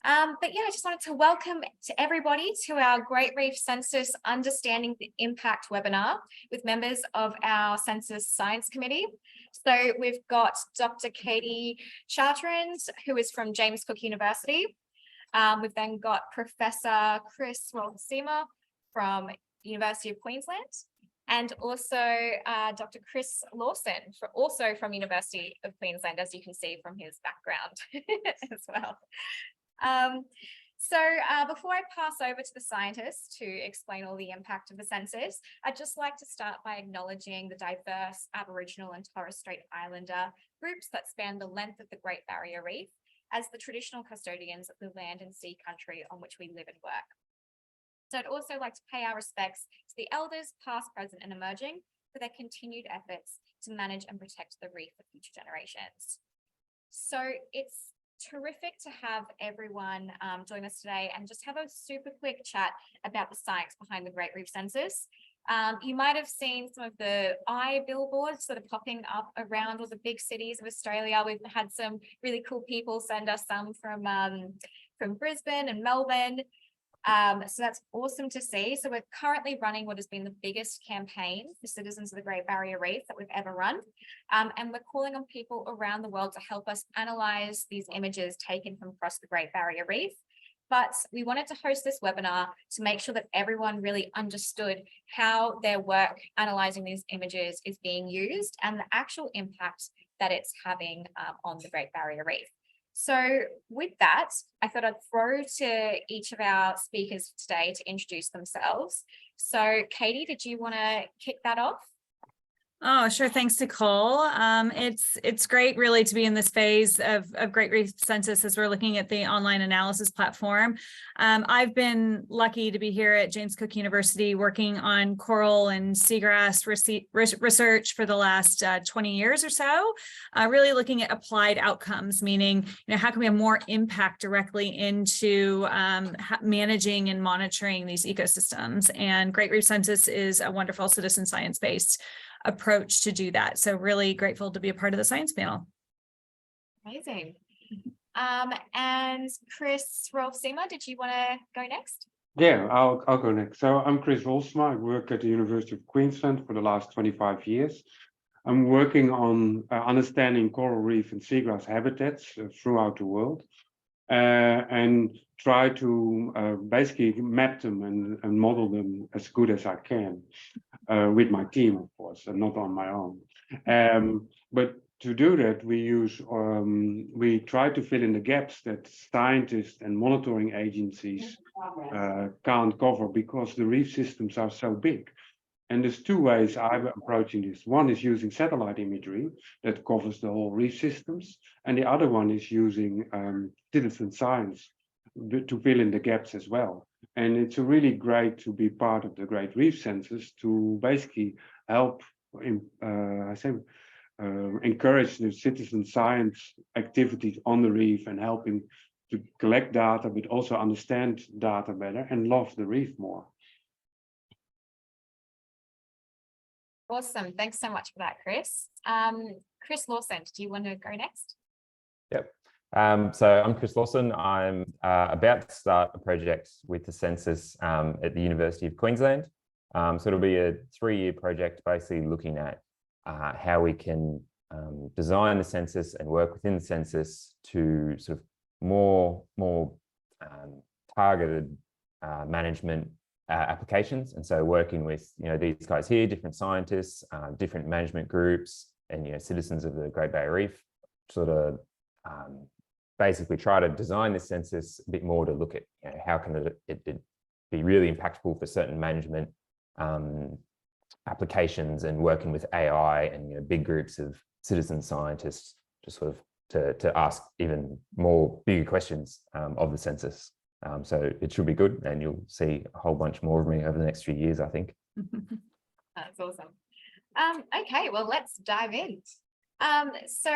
But yeah, I just wanted to welcome to everybody to our Great Reef Census Understanding the Impact webinar with members of our Census Science Committee. So we've got Dr. Katie Chartrand, who is from James Cook University. We've then got Professor Chris Lawson from University of Queensland, and also Dr. Chris Lawson, also from University of Queensland, as you can see from his background as well. Before I pass over to the scientists to explain all the impact of the census, I'd just like to start by acknowledging the diverse Aboriginal and Torres Strait Islander groups that span the length of the Great Barrier Reef as the traditional custodians of the land and sea country on which we live and work. So I'd also like to pay our respects to the elders, past, present, and emerging, for their continued efforts to manage and protect the reef for future generations. So it's terrific to have everyone join us today and just have a super quick chat about the science behind the Great Reef Census. You might have seen some of the billboards that are popping up around all the big cities of Australia. We've had some really cool people send us some from Brisbane and Melbourne. So that's awesome to see. So we're currently running what has been the biggest campaign for citizens of the Great Barrier Reef that we've ever run. And we're calling on people around the world to help us analyze these images taken from across the Great Barrier Reef. But we wanted to host this webinar to make sure that everyone really understood how their work analyzing these images is being used and the actual impact that it's having on the Great Barrier Reef. So with that, I thought I'd throw to each of our speakers today to introduce themselves. So Katie, did you want to kick that off? Oh, sure. Thanks, Nicole. It's great really to be in this phase of Great Reef Census as we're looking at the online analysis platform. I've been lucky to be here at James Cook University working on coral and seagrass research for the last 20 years or so, really looking at applied outcomes, meaning, how can we have more impact directly into managing and monitoring these ecosystems? And Great Reef Census is a wonderful citizen science-based approach to do that. So really grateful to be a part of the science panel. Amazing. And Chris Roelfsema, did you want to go next? Yeah, I'll go next. So I'm Chris Lawson. I work at the University of Queensland for the last 25 years. I'm working on understanding coral reef and seagrass habitats throughout the world and try to basically map them and model them as good as I can with my team, of course, and not on my own. But to do that, we try to fill in the gaps that scientists and monitoring agencies can't cover because the reef systems are so big. And there's two ways I'm approaching this. One is using satellite imagery that covers the whole reef systems, and the other one is using citizen science to fill in the gaps as well. And it's really great to be part of the Great Reef Census to basically help encourage the citizen science activities on the reef and helping to collect data, but also understand data better and love the reef more. Awesome. Thanks so much for that, Chris. Chris Lawson, do you want to go next? Yep. So I'm Chris Lawson. I'm about to start a project with the census at the University of Queensland. So it'll be a 3-year project basically looking at how we can design the census and work within the census to sort of more targeted management applications. And so working with these guys here, different scientists, different management groups, and citizens of the Great Barrier Reef, sort of basically try to design this census a bit more to look at how can it be really impactful for certain management applications, and working with AI and big groups of citizen scientists to sort of to ask even more bigger questions of the census. So it should be good, and you'll see a whole bunch more of me over the next few years, I think. That's awesome. Okay, well, let's dive in. So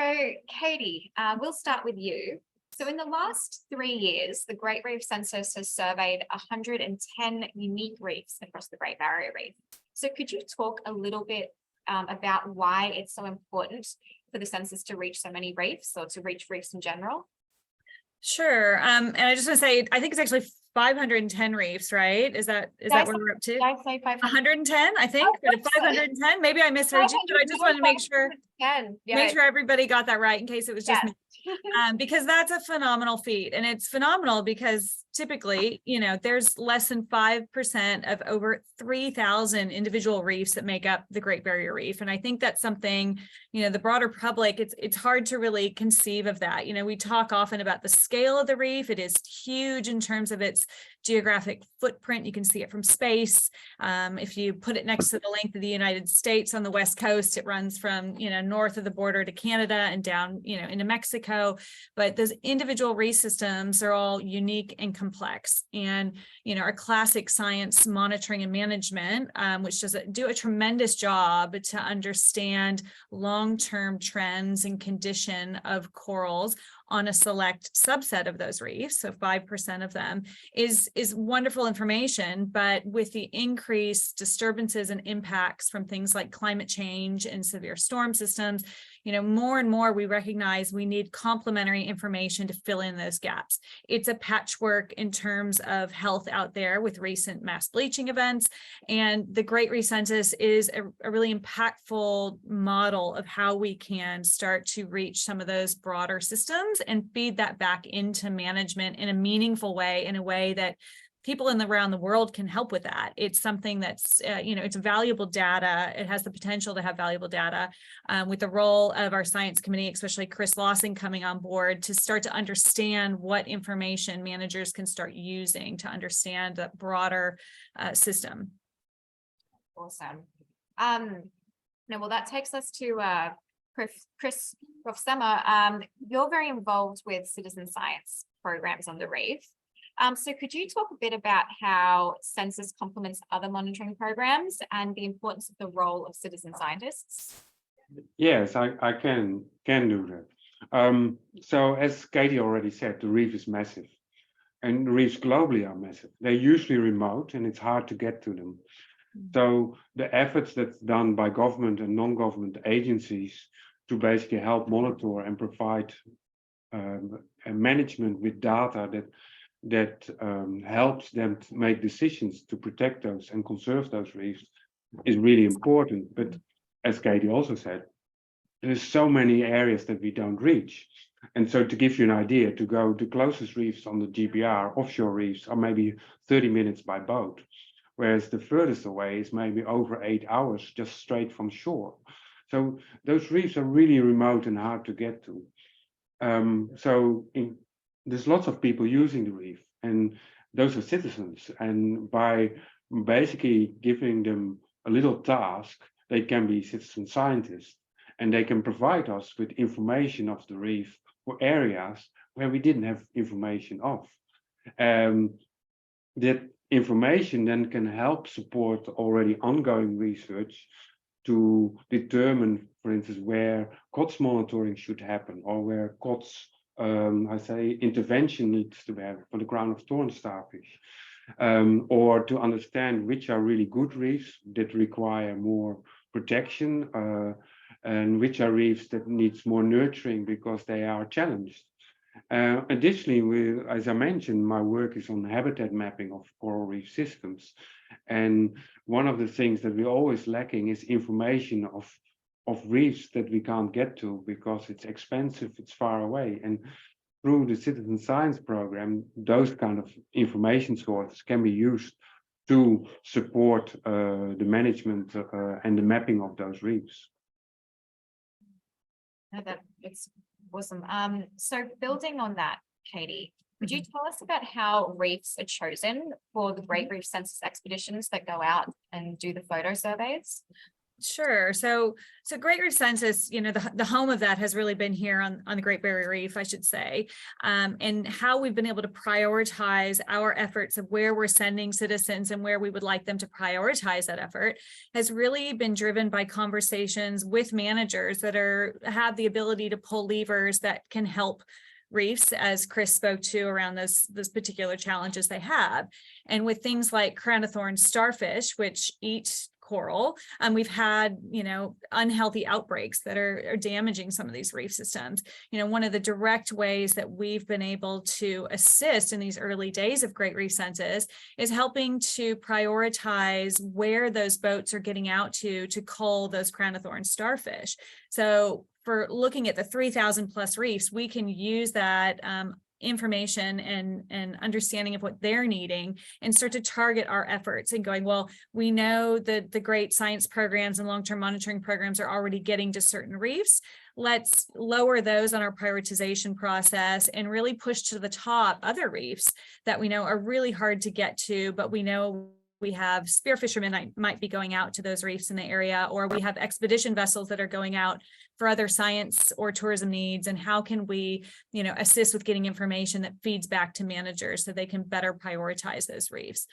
Katie, we'll start with you. So in the last 3 years, the Great Reef Census has surveyed 110 unique reefs across the Great Barrier Reef. So could you talk a little bit about why it's so important for the census to reach so many reefs, or to reach reefs in general? Sure. And I just want to say, I think it's actually 510 reefs, right? Is that Did I where we're up to? Did I say 500? 110, I think, Oh, but 510, maybe I misheard you, but I just want to make sure everybody got that right in case it was just me. Because that's a phenomenal feat, and it's phenomenal because typically, there's less than 5% of over 3,000 individual reefs that make up the Great Barrier Reef. And I think that's something, the broader public, it's hard to really conceive of that. We talk often about the scale of the reef. It is huge in terms of its geographic footprint. You can see it from space. If you put it next to the length of the United States on the West Coast, it runs from, north of the border to Canada and down, into Mexico. But those individual reef systems are all unique and complex. And, our classic science monitoring and management, which do a tremendous job to understand long-term trends and condition of corals on a select subset of those reefs, so 5% of them, is wonderful information. But with the increased disturbances and impacts from things like climate change and severe storm systems, more and more we recognize we need complementary information to fill in those gaps. It's a patchwork in terms of health out there with recent mass bleaching events, and the Great Reef Census is a really impactful model of how we can start to reach some of those broader systems and feed that back into management in a meaningful way, in a way that people around the world can help with that. It's something that's, it's valuable data. It has the potential to have valuable data, with the role of our science committee, especially Chris Lawson coming on board to start to understand what information managers can start using to understand that broader system. Awesome. Well, that takes us to Chris Roelfsema. You're very involved with citizen science programs on the reef. So could you talk a bit about how Census complements other monitoring programs and the importance of the role of citizen scientists? Yes, I can do that. So as Katie already said, the reef is massive, and the reefs globally are massive. They're usually remote and it's hard to get to them. So the efforts that's done by government and non-government agencies to basically help monitor and provide management with data that helps them to make decisions to protect those and conserve those reefs is really important. But as Katie also said, there's so many areas that we don't reach. And so to give you an idea, to go the closest reefs on the GBR, offshore reefs, are maybe 30 minutes by boat, whereas the furthest away is maybe over 8 hours just straight from shore. So those reefs are really remote and hard to get to. There's lots of people using the reef, and those are citizens. And by basically giving them a little task, they can be citizen scientists, and they can provide us with information of the reef for areas where we didn't have information of. That information then can help support already ongoing research to determine, for instance, where COTS monitoring should happen, or where COTS intervention needs to happen for the crown of thorn starfish, or to understand which are really good reefs that require more protection, and which are reefs that needs more nurturing because they are challenged. Additionally, as I mentioned, my work is on habitat mapping of coral reef systems. And one of the things that we're always lacking is information of reefs that we can't get to because it's expensive, it's far away. And through the citizen science program, those kind of information sources can be used to support the management and the mapping of those reefs. It's awesome. So building on that, Katie, could you tell us about how reefs are chosen for the Great Reef Census expeditions that go out and do the photo surveys? Sure. So Great Reef Census, the home of that has really been here on the Great Barrier Reef, I should say, and how we've been able to prioritize our efforts of where we're sending citizens and where we would like them to prioritize that effort has really been driven by conversations with managers that have the ability to pull levers that can help reefs, as Chris spoke to, around those particular challenges they have. And with things like crown of thorn starfish, which eat coral. We've had, unhealthy outbreaks that are damaging some of these reef systems. One of the direct ways that we've been able to assist in these early days of Great Reef Census is helping to prioritize where those boats are getting out to cull those crown of thorns starfish. So for looking at the 3,000 plus reefs, we can use that information and understanding of what they're needing and start to target our efforts and going, well, we know that the great science programs and long-term monitoring programs are already getting to certain reefs. Let's lower those on our prioritization process and really push to the top other reefs that we know are really hard to get to, but we know we have spear fishermen that might be going out to those reefs in the area, or we have expedition vessels that are going out for other science or tourism needs. And how can we, assist with getting information that feeds back to managers so they can better prioritize those reefs.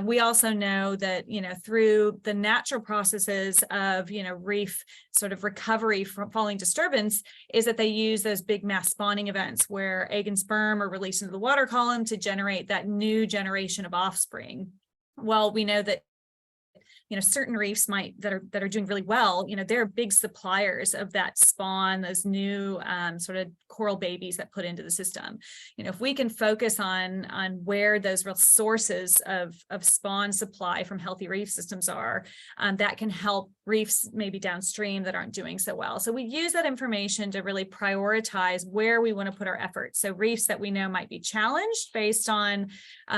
We also know that, through the natural processes of, reef sort of recovery from falling disturbance is that they use those big mass spawning events where egg and sperm are released into the water column to generate that new generation of offspring. Well, we know that certain reefs that are doing really well, they're big suppliers of that spawn, those new sort of coral babies that put into the system. If we can focus on where those real sources of spawn supply from healthy reef systems are, that can help reefs maybe downstream that aren't doing so well. So we use that information to really prioritize where we want to put our efforts. So reefs that we know might be challenged based on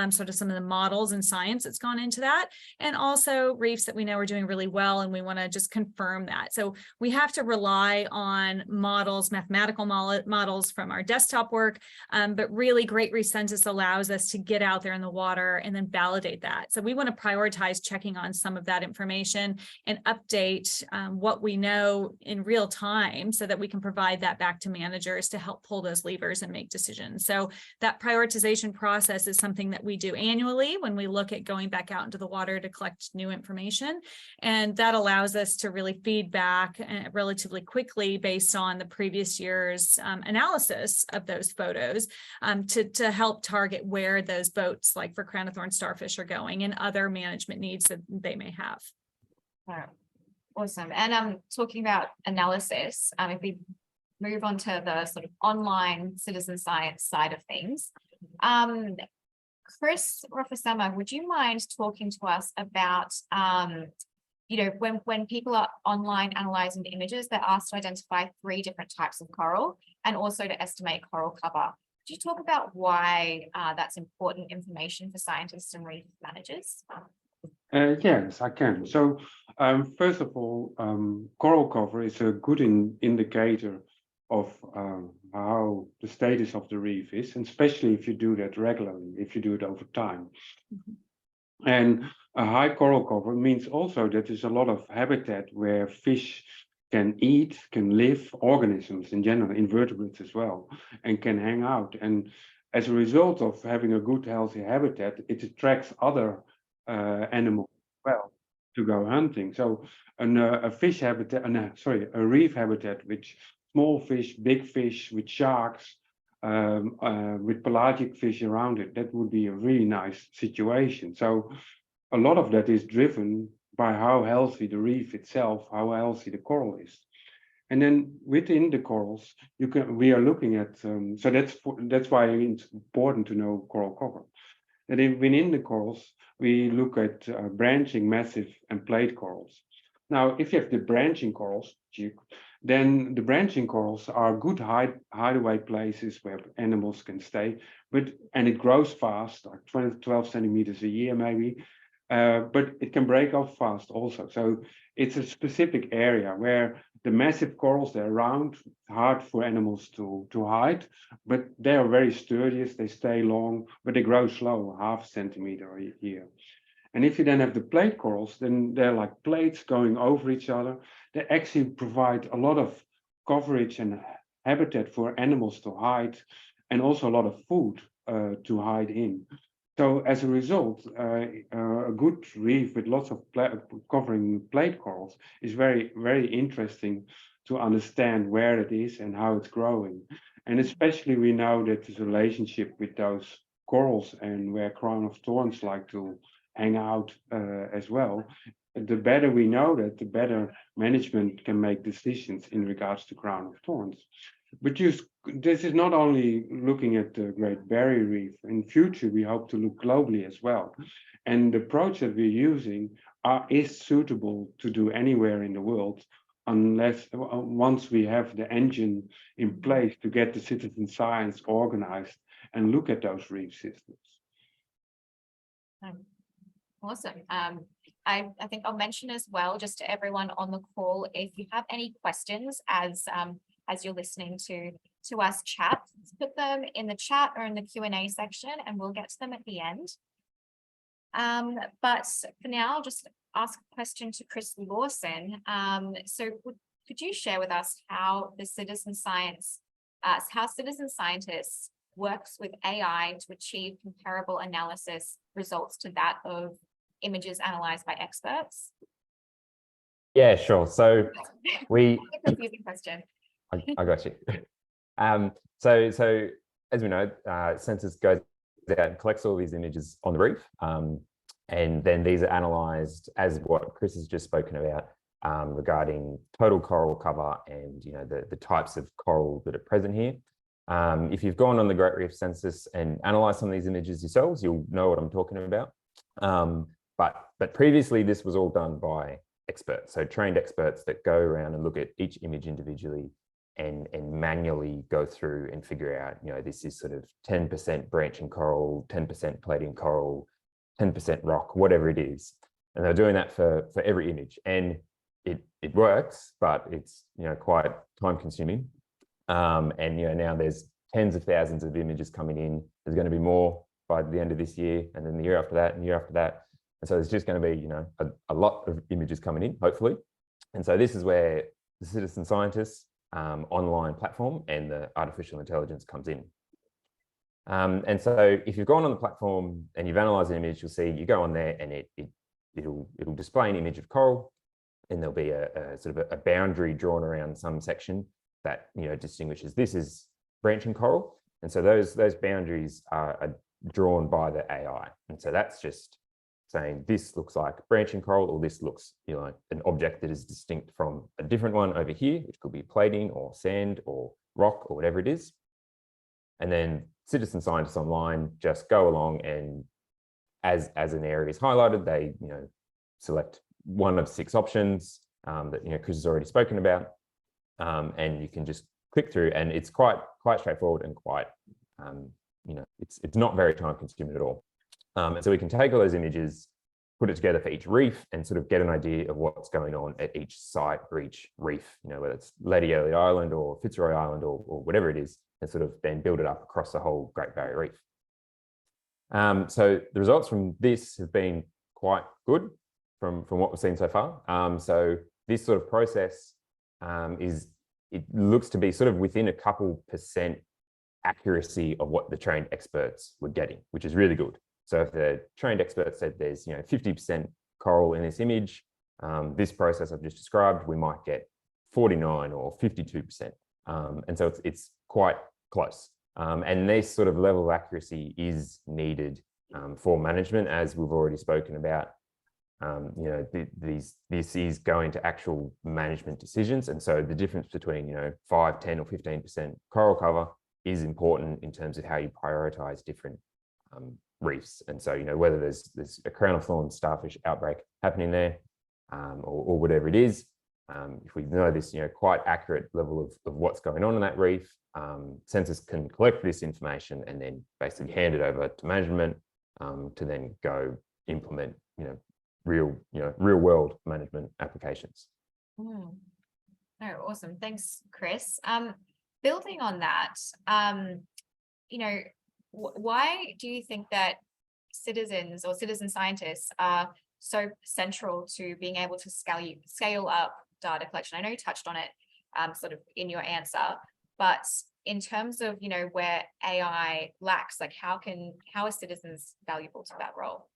sort of some of the models and science that's gone into that, and also reefs that we know are doing really well, and we want to just confirm that. So we have to rely on models, mathematical models from our desktop work, but really Great Reef Census allows us to get out there in the water and then validate that. So we want to prioritize checking on some of that information and update what we know in real time so that we can provide that back to managers to help pull those levers and make decisions. So that prioritization process is something that we do annually when we look at going back out into the water to collect new information. And that allows us to really feed back relatively quickly based on the previous year's analysis of those photos to help target where those boats, like for crown of thorns starfish, are going and other management needs that they may have. Wow. Awesome. And talking about analysis, if we move on to the sort of online citizen science side of things, Chris Roelfsema, would you mind talking to us about, when people are online analyzing the images, they're asked to identify 3 different types of coral and also to estimate coral cover. Could you talk about why that's important information for scientists and reef managers? Yes, I can. So first of all, coral cover is a good indicator of how the status of the reef is, and especially if you do that regularly, if you do it over time. Mm-hmm. And a high coral cover means also that there's a lot of habitat where fish can eat, can live, organisms in general, invertebrates as well, and can hang out. And as a result of having a good, healthy habitat, it attracts other animals as well to go hunting. So a fish habitat, a reef habitat, which small fish, big fish, with sharks, with pelagic fish around it, that would be a really nice situation. So a lot of that is driven by how healthy the reef itself, how healthy the coral is. And then within the corals, we are looking at, so that's why it's important to know coral cover. And within the corals, we look at branching, massive, and plate corals. Now, if you have the branching corals, then the branching corals are good hideaway places where animals can stay, and it grows fast, like 12 centimeters a year maybe, but it can break off fast also. So it's a specific area where the massive corals, they're around, hard for animals to hide, but they are very sturdy, they stay long, but they grow slow, half centimeter a year. And if you then have the plate corals, then they're like plates going over each other. They actually provide a lot of coverage and habitat for animals to hide, and also a lot of food to hide in. So as a result, a good reef with lots of covering plate corals is very, very interesting to understand where it is and how it's growing. And especially we know that there's a relationship with those corals and where crown of thorns like to hang out as well. the better we know that, the better management can make decisions in regards to crown of thorns. But this is not only looking at the Great Barrier Reef. In future, we hope to look globally as well. And the approach that we're using is suitable to do anywhere in the world, unless once we have the engine in place to get the citizen science organized and look at those reef systems. Awesome. I think I'll mention as well, just to everyone on the call, if you have any questions as you're listening to us chat, put them in the chat or in the Q&A section, and we'll get to them at the end. But for now, I'll just ask a question to Chris Lawson. So could you share with us how citizen scientists works with AI to achieve comparable analysis results to that of images analyzed by experts? Yeah, sure. So Confusing question. I got you. So as we know, Census goes out and collects all these images on the reef, and then these are analysed as what Chris has just spoken about regarding total coral cover and the types of coral that are present here. If you've gone on the Great Reef Census and analysed some of these images yourselves, you'll know what I'm talking about. But previously, this was all done by experts, so trained experts that go around and look at each image individually and manually go through and figure out, this is sort of 10% branching coral, 10% plating coral, 10% rock, whatever it is. And they're doing that for every image. And it works, but it's quite time consuming. And now there's tens of thousands of images coming in. There's going to be more by the end of this year, and then the year after that, and the year after that. And so there's just going to be, a lot of images coming in, hopefully. And so this is where the citizen scientists online platform and the artificial intelligence comes in. And so if you've gone on the platform and you've analyzed an image, you'll see you go on there and it'll display an image of coral, and there'll be a sort of a boundary drawn around some section that distinguishes this is branching coral. And so those boundaries are drawn by the AI. And so that's just saying this looks like branching coral, or this looks like an object that is distinct from a different one over here, which could be plating or sand or rock or whatever it is. And then citizen scientists online just go along, and as an area is highlighted, they select one of 6 options that Chris has already spoken about, and you can just click through, and it's quite straightforward and quite it's not very time consuming at all. And so we can take all those images, put it together for each reef, and sort of get an idea of what's going on at each site or each reef, whether it's Lady Early Island or Fitzroy Island or whatever it is, and sort of then build it up across the whole Great Barrier Reef. So the results from this have been quite good from what we've seen so far. So this sort of process it looks to be sort of within a couple % accuracy of what the trained experts were getting, which is really good. So if the trained expert said there's 50% coral in this image, this process I've just described, we might get 49 or 52%. And so it's quite close. And this sort of level of accuracy is needed for management, as we've already spoken about. This is going to actual management decisions. And so the difference between 5, 10 or 15% coral cover is important in terms of how you prioritize different reefs. And so whether there's a crown of thorns starfish outbreak happening there, or whatever it is, if we know this quite accurate level of what's going on in that reef, Census can collect this information and then basically hand it over to management to then go implement real world management applications. Oh, awesome. Thanks, Chris. Building on that, why do you think that citizens or citizen scientists are so central to being able to scale up data collection? I know you touched on it sort of in your answer, but in terms of where AI lacks, like how are citizens valuable to that role?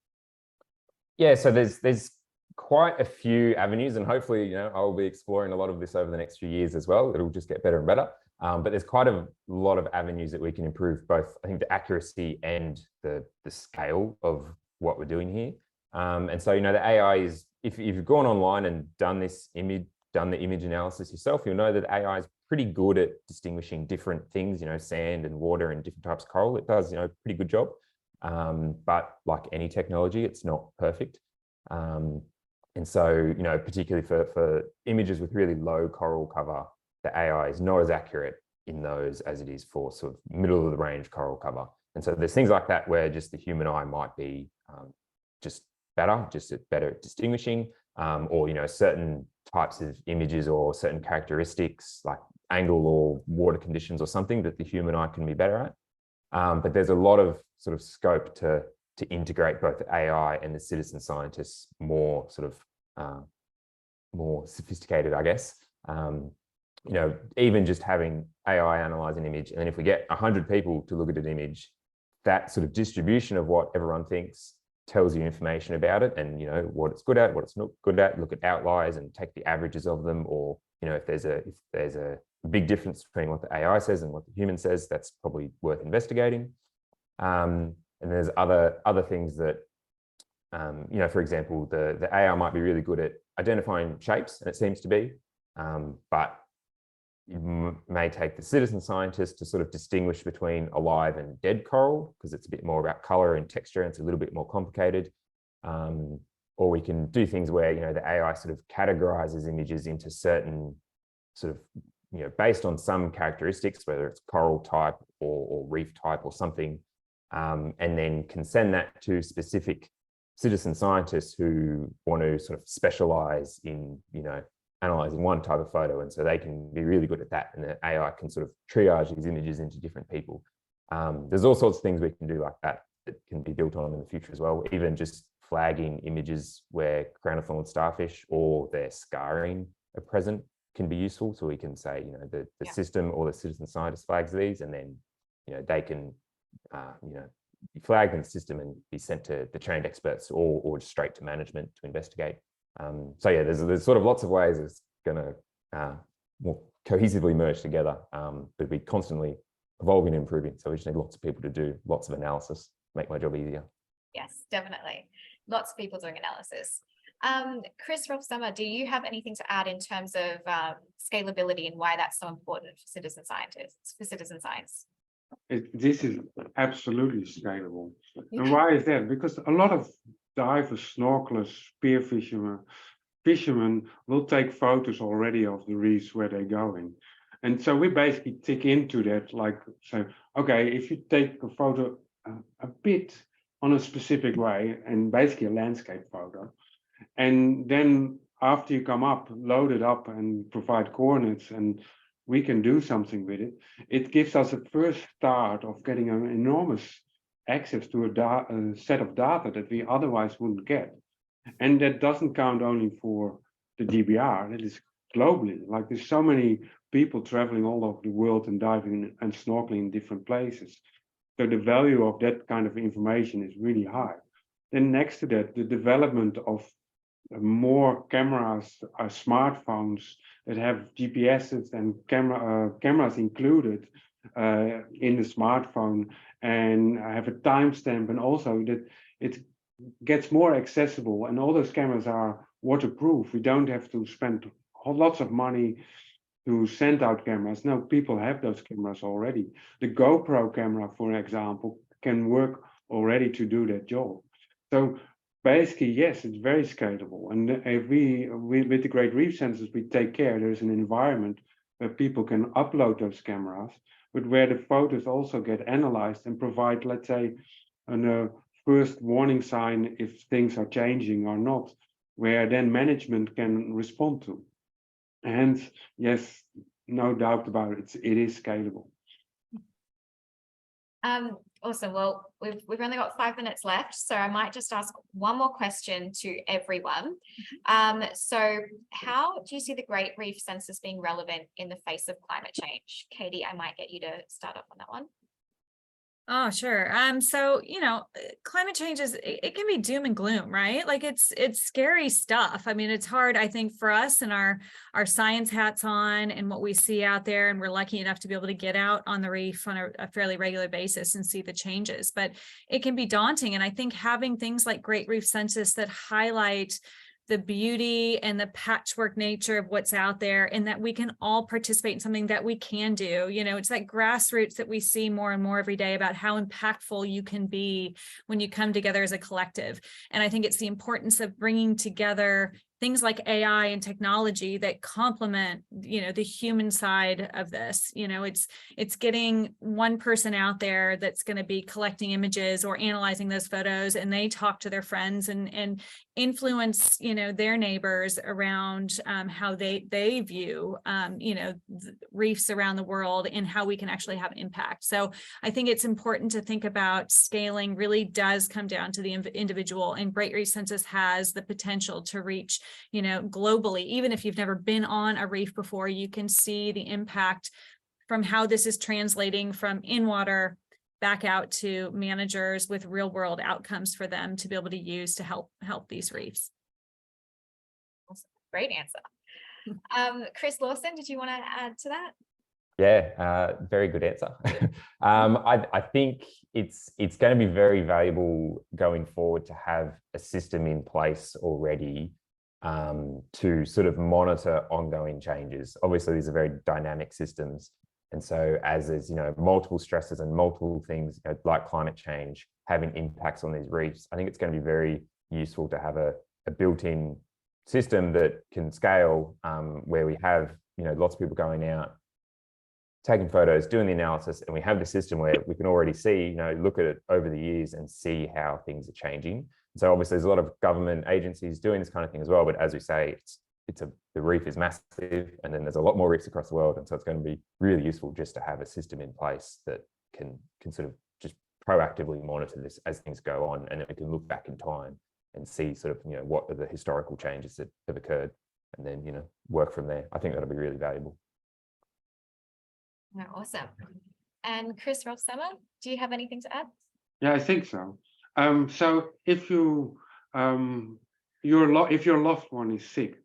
Yeah, so there's quite a few avenues, and hopefully I'll be exploring a lot of this over the next few years as well. It'll just get better and better. But there's quite a lot of avenues that we can improve, both I think the accuracy and the scale of what we're doing here. And so, the AI is, if you've gone online and done the image analysis yourself, you'll know that AI is pretty good at distinguishing different things, sand and water and different types of coral. It does, a pretty good job. But like any technology, it's not perfect. And so, particularly for images with really low coral cover, the AI is not as accurate in those as it is for sort of middle of the range coral cover. And so there's things like that where just the human eye might be just better at distinguishing, or, certain types of images or certain characteristics like angle or water conditions or something that the human eye can be better at. But there's a lot of sort of scope to integrate both the AI and the citizen scientists more sort of more sophisticated, I guess. Even just having AI analyze an image, and then if we get 100 people to look at an image, that sort of distribution of what everyone thinks tells you information about it, and what it's good at, what it's not good at. Look at outliers and take the averages of them, or if there's a big difference between what the AI says and what the human says, that's probably worth investigating. And there's other things that, for example, the AI might be really good at identifying shapes, and it seems to be, but it may take the citizen scientist to sort of distinguish between alive and dead coral, because it's a bit more about color and texture, and it's a little bit more complicated. Or we can do things where, the AI sort of categorizes images into certain sort of, based on some characteristics, whether it's coral type or reef type or something, and then can send that to specific citizen scientists who want to sort of specialize in, analyzing one type of photo. And so they can be really good at that. And the AI can sort of triage these images into different people. There's all sorts of things we can do like that can be built on in the future as well. Even just flagging images where crown of thorns starfish or their scarring are present can be useful. So we can say, the system or the citizen scientist flags these, and then, they can, flag in the system and be sent to the trained experts or just straight to management to investigate. So yeah, there's sort of lots of ways it's going to more cohesively merge together, but be constantly evolving and improving. So we just need lots of people to do lots of analysis, make my job easier. Yes, definitely. Lots of people doing analysis. Chris Roelfsema, do you have anything to add in terms of scalability and why that's so important for citizen scientists, for citizen science? This is absolutely scalable. And why is that? Because a lot of divers, snorkelers, spear fishermen will take photos already of the reefs where they're going. And so we basically tick into that, like say, okay, if you take a photo a bit on a specific way, and basically a landscape photo, and then after you come up, load it up and provide coordinates, and we can do something with it. It gives us a first start of getting an enormous access to a set of data that we otherwise wouldn't get. And that doesn't count only for the GBR, that is globally. Like there's so many people traveling all over the world and diving and snorkeling in different places. So the value of that kind of information is really high. Then next to that, the development of more cameras, smartphones that have GPSs and cameras included in the smartphone, and have a timestamp, and also that it gets more accessible, and all those cameras are waterproof. We don't have to spend lots of money to send out cameras. No, people have those cameras already. The GoPro camera, for example, can work already to do that job. So basically, yes, it's very scalable. And if we with the Great Reef Census, we take care there's an environment where people can upload those cameras, but where the photos also get analyzed and provide, let's say, a first warning sign if things are changing or not, where then management can respond to. And yes, no doubt about it, it is scalable. Awesome. Well, we've only got 5 minutes left, so I might just ask one more question to everyone. So how do you see the Great Reef Census being relevant in the face of climate change? Katie, I might get you to start off on that one. Oh, sure. So, climate change it can be doom and gloom, right? Like it's scary stuff. I mean, it's hard, I think, for us and our science hats on and what we see out there. And we're lucky enough to be able to get out on the reef on a fairly regular basis and see the changes, but it can be daunting. And I think having things like Great Reef Census that highlight the beauty and the patchwork nature of what's out there, and that we can all participate in something that we can do. It's that grassroots that we see more and more every day about how impactful you can be when you come together as a collective. And I think it's the importance of bringing together things like AI and technology that complement, the human side of this. It's getting one person out there that's going to be collecting images or analyzing those photos, and they talk to their friends and influence, their neighbors around how they view, reefs around the world and how we can actually have impact. So I think it's important to think about scaling really does come down to the individual, and Great Reef Census has the potential to reach globally. Even if you've never been on a reef before, you can see the impact from how this is translating from in water back out to managers with real world outcomes for them to be able to use to help these reefs. Great answer. Chris Lawson, did you want to add to that? Yeah, very good answer. I think it's going to be very valuable going forward to have a system in place already to sort of monitor ongoing changes. Obviously, these are very dynamic systems. And so as there's, multiple stresses and multiple things like climate change having impacts on these reefs, I think it's going to be very useful to have a built-in system that can scale, where we have, lots of people going out, taking photos, doing the analysis, and we have the system where we can already see, look at it over the years and see how things are changing. So obviously there's a lot of government agencies doing this kind of thing as well, but as we say, the reef is massive, and then there's a lot more reefs across the world, and so it's going to be really useful just to have a system in place that can sort of just proactively monitor this as things go on, and then we can look back in time and see sort of what are the historical changes that have occurred, and then work from there. I think that'll be really valuable. Oh, awesome. And Chris Roelfsema, do you have anything to add? Yeah, I think so. So if if your loved one is sick,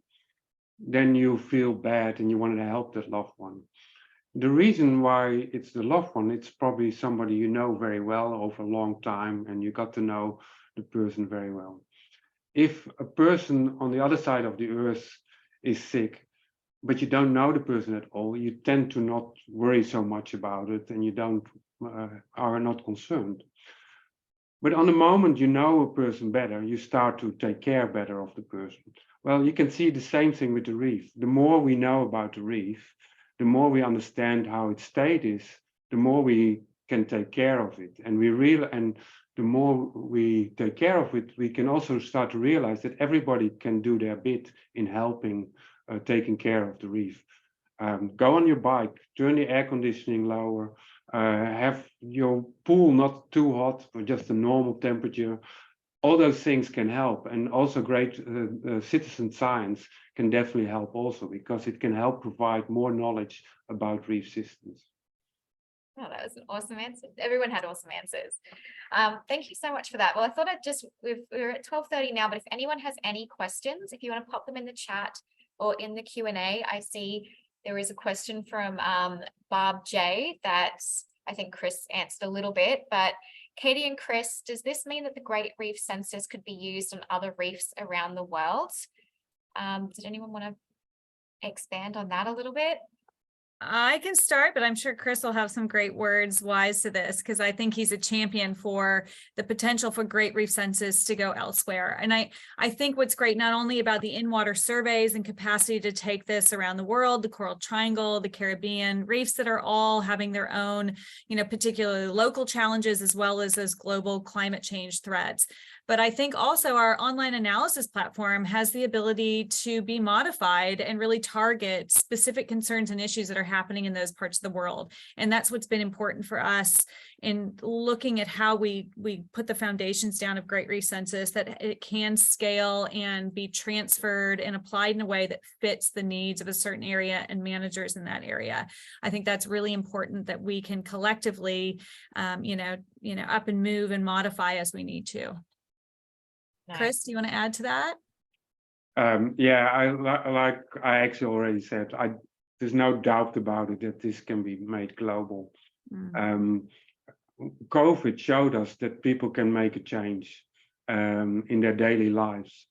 then you feel bad and you want to help that loved one. The reason why it's the loved one, it's probably somebody you know very well over a long time, and you got to know the person very well. If a person on the other side of the earth is sick, but you don't know the person at all, you tend to not worry so much about it, and you are not concerned. But on the moment you know a person better, you start to take care better of the person. Well, you can see the same thing with the reef. The more we know about the reef, the more we understand how its state is, the more we can take care of it. And the more we take care of it, we can also start to realize that everybody can do their bit in helping taking care of the reef. Go on your bike, turn the air conditioning lower, have your pool not too hot or just a normal temperature. All those things can help, and also great citizen science can definitely help also, because it can help provide more knowledge about reef systems. Oh, that was an awesome answer. Everyone had awesome answers. Thank you so much for that. Well, I thought we're at 12:30 now, but if anyone has any questions, if you want to pop them in the chat or in the Q&A, I see there is a question from Barb J that I think Chris answered a little bit, but Katie and Chris, does this mean that the Great Reef Census could be used on other reefs around the world? Did anyone want to expand on that a little bit? I can start, but I'm sure Chris will have some great words wise to this, because I think he's a champion for the potential for Great Reef Census to go elsewhere. And I think what's great not only about the in-water surveys and capacity to take this around the world, the Coral Triangle, the Caribbean, reefs that are all having their own, particularly local challenges, as well as those global climate change threats. But I think also our online analysis platform has the ability to be modified and really target specific concerns and issues that are happening in those parts of the world. And that's what's been important for us in looking at how we put the foundations down of Great Reef Census, that it can scale and be transferred and applied in a way that fits the needs of a certain area and managers in that area. I think that's really important, that we can collectively, up and move and modify as we need to. Nice. Chris, do you want to add to that? I actually already said, there's no doubt about it that this can be made global. COVID showed us that people can make a change in their daily lives.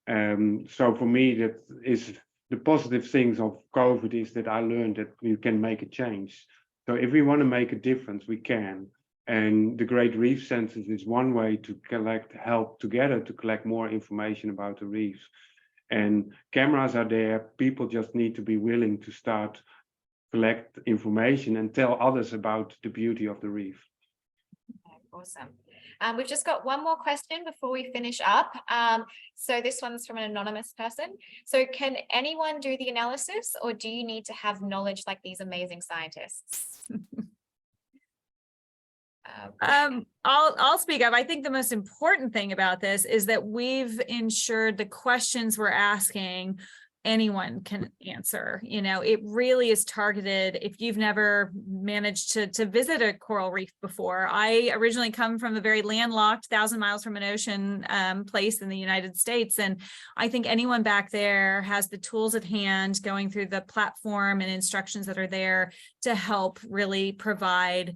So for me, that is the positive things of COVID, is that I learned that we can make a change. So if we want to make a difference, we can. And the Great Reef Census is one way to help together to collect more information about the reefs. And cameras are there. People just need to be willing to start collect information and tell others about the beauty of the reef. Awesome. We've just got one more question before we finish up. So this one's from an anonymous person. So can anyone do the analysis, or do you need to have knowledge like these amazing scientists? I'll speak up. I think the most important thing about this is that we've ensured the questions we're asking anyone can answer. It really is targeted. If you've never managed to visit a coral reef before, I originally come from a very landlocked 1,000 miles from an ocean place in the United States. And I think anyone back there has the tools at hand, going through the platform and instructions that are there to help really provide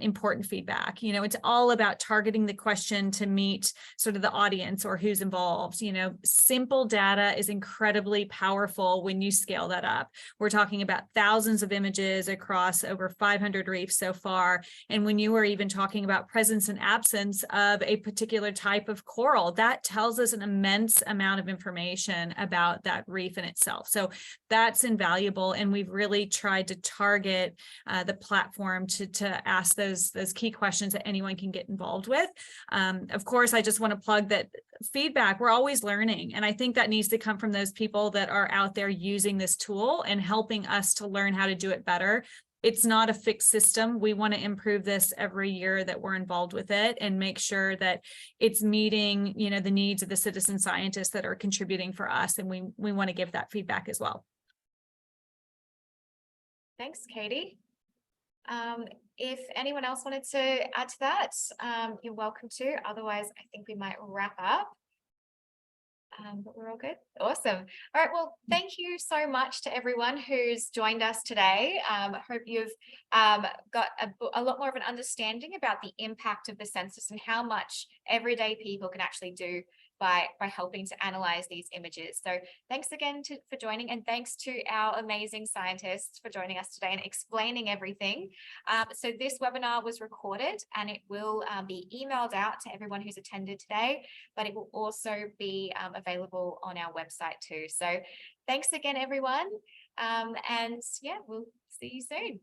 important feedback. It's all about targeting the question to meet sort of the audience or who's involved. Simple data is incredibly powerful when you scale that up. We're talking about thousands of images across over 500 reefs so far. And when you were even talking about presence and absence of a particular type of coral, that tells us an immense amount of information about that reef in itself. So that's invaluable. And we've really tried to target the platform to ask those key questions that anyone can get involved with. Of course, I just want to plug that feedback, we're always learning. And I think that needs to come from those people that are out there using this tool and helping us to learn how to do it better. It's not a fixed system. We want to improve this every year that we're involved with it and make sure that it's meeting, the needs of the citizen scientists that are contributing for us. And we want to give that feedback as well. Thanks, Katie. If anyone else wanted to add to that, you're welcome to. Otherwise, I think we might wrap up. But we're all good. Awesome. All right. Well, thank you so much to everyone who's joined us today. I hope you've got a lot more of an understanding about the impact of the census and how much everyday people can actually do by helping to analyze these images. So thanks again for joining, and thanks to our amazing scientists for joining us today and explaining everything. So this webinar was recorded, and it will be emailed out to everyone who's attended today, but it will also be available on our website too. So thanks again, everyone. And yeah, we'll see you soon.